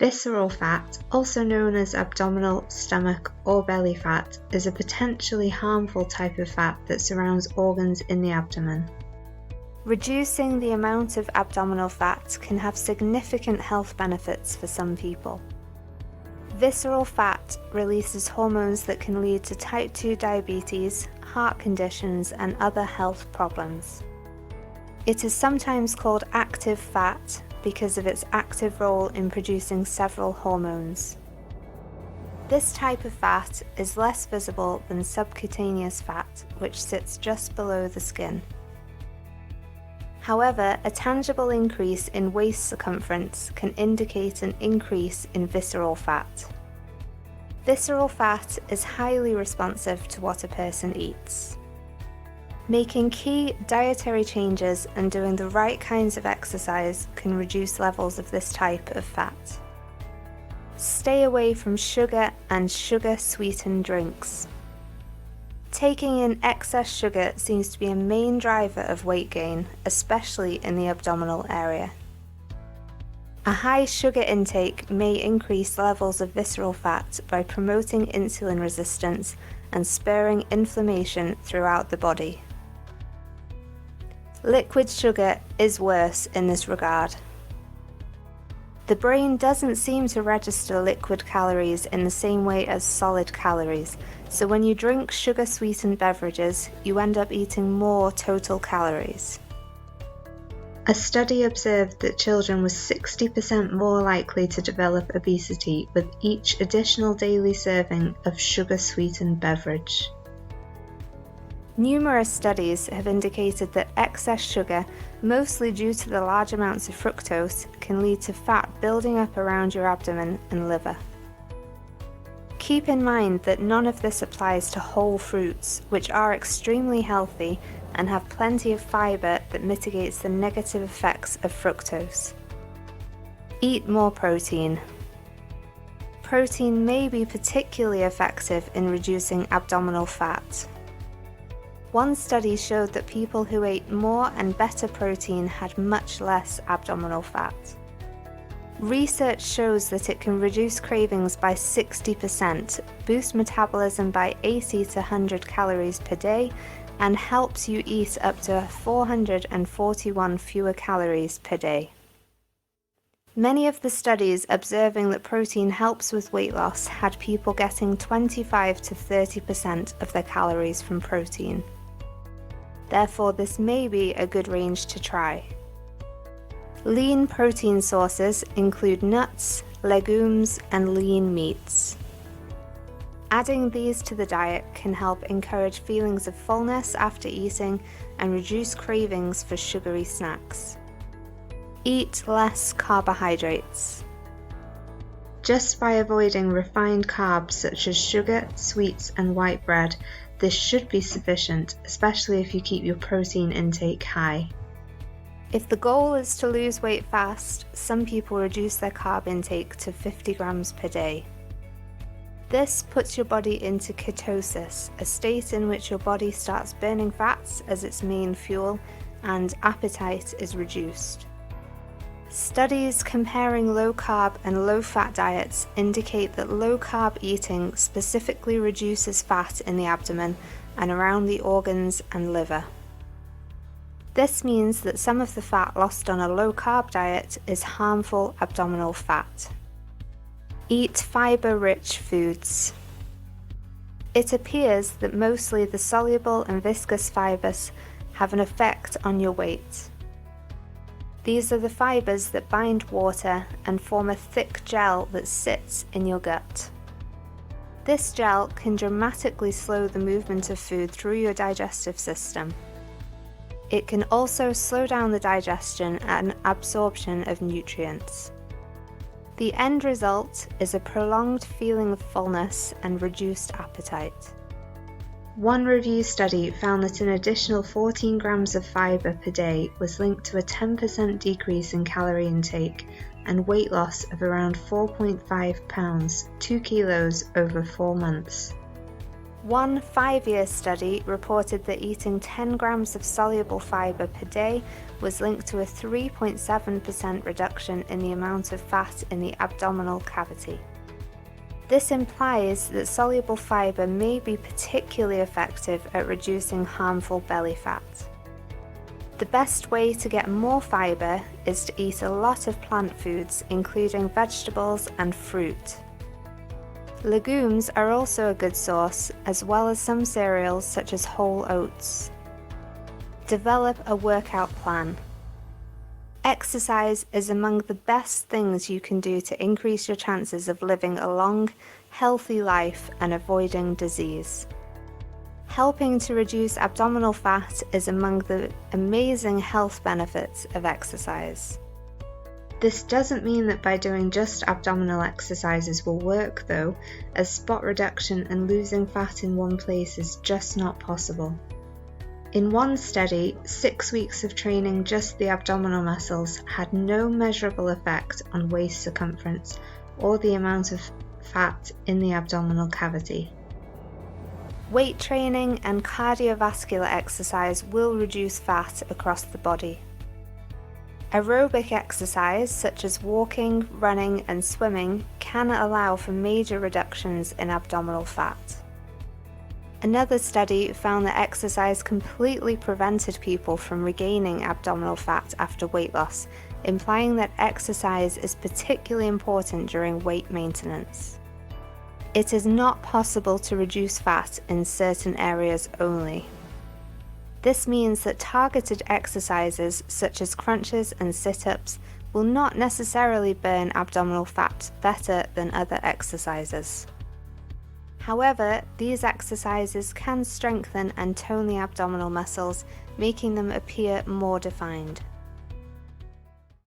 Visceral fat, also known as abdominal, stomach, or belly fat, is a potentially harmful type of fat that surrounds organs in the abdomen. Reducing the amount of abdominal fat can have significant health benefits for some people. Visceral fat releases hormones that can lead to type 2 diabetes, heart conditions, and other health problems. It is sometimes called active fat because of its active role in producing several hormones. This type of fat is less visible than subcutaneous fat, which sits just below the skin. However, a tangible increase in waist circumference can indicate an increase in visceral fat. Visceral fat is highly responsive to what a person eats. Making key dietary changes and doing the right kinds of exercise can reduce levels of this type of fat. Stay away from sugar and sugar-sweetened drinks. Taking in excess sugar seems to be a main driver of weight gain, especially in the abdominal area. A high sugar intake may increase levels of visceral fat by promoting insulin resistance and spurring inflammation throughout the body. Liquid sugar is worse in this regard. The brain doesn't seem to register liquid calories in the same way as solid calories, so when you drink sugar-sweetened beverages, you end up eating more total calories. A study observed that children were 60% more likely to develop obesity with each additional daily serving of sugar-sweetened beverage. Numerous studies have indicated that excess sugar, mostly due to the large amounts of fructose, can lead to fat building up around your abdomen and liver. Keep in mind that none of this applies to whole fruits, which are extremely healthy and have plenty of fiber that mitigates the negative effects of fructose. Eat more protein. Protein may be particularly effective in reducing abdominal fat. One study showed that people who ate more and better protein had much less abdominal fat. Research shows that it can reduce cravings by 60%, boost metabolism by 80 to 100 calories per day, and helps you eat up to 441 fewer calories per day. Many of the studies observing that protein helps with weight loss had people getting 25 to 30% of their calories from protein. Therefore, this may be a good range to try. Lean protein sources include nuts, legumes, and lean meats. Adding these to the diet can help encourage feelings of fullness after eating and reduce cravings for sugary snacks. Eat less carbohydrates. Just by avoiding refined carbs such as sugar, sweets, and white bread, this should be sufficient, especially if you keep your protein intake high. If the goal is to lose weight fast, some people reduce their carb intake to 50 grams per day. This puts your body into ketosis, a state in which your body starts burning fats as its main fuel, and appetite is reduced. Studies comparing low-carb and low-fat diets indicate that low-carb eating specifically reduces fat in the abdomen and around the organs and liver. This means that some of the fat lost on a low-carb diet is harmful abdominal fat. Eat fiber-rich foods. It appears that mostly the soluble and viscous fibers have an effect on your weight. These are the fibers that bind water and form a thick gel that sits in your gut. This gel can dramatically slow the movement of food through your digestive system. It can also slow down the digestion and absorption of nutrients. The end result is a prolonged feeling of fullness and reduced appetite. One review study found that an additional 14 grams of fiber per day was linked to a 10% decrease in calorie intake and weight loss of around 4.5 pounds, 2 kilos over 4 months. One 5-year study reported that eating 10 grams of soluble fiber per day was linked to a 3.7% reduction in the amount of fat in the abdominal cavity. This implies that soluble fiber may be particularly effective at reducing harmful belly fat. The best way to get more fiber is to eat a lot of plant foods, including vegetables and fruit. Legumes are also a good source, as well as some cereals such as whole oats. Develop a workout plan. Exercise is among the best things you can do to increase your chances of living a long, healthy life and avoiding disease. Helping to reduce abdominal fat is among the amazing health benefits of exercise. This doesn't mean that by doing just abdominal exercises will work though, as spot reduction and losing fat in one place is just not possible. In one study, 6 weeks of training just the abdominal muscles had no measurable effect on waist circumference or the amount of fat in the abdominal cavity. Weight training and cardiovascular exercise will reduce fat across the body. Aerobic exercise such as walking, running and swimming can allow for major reductions in abdominal fat. Another study found that exercise completely prevented people from regaining abdominal fat after weight loss, implying that exercise is particularly important during weight maintenance. It is not possible to reduce fat in certain areas only. This means that targeted exercises such as crunches and sit-ups will not necessarily burn abdominal fat better than other exercises. However, these exercises can strengthen and tone the abdominal muscles, making them appear more defined.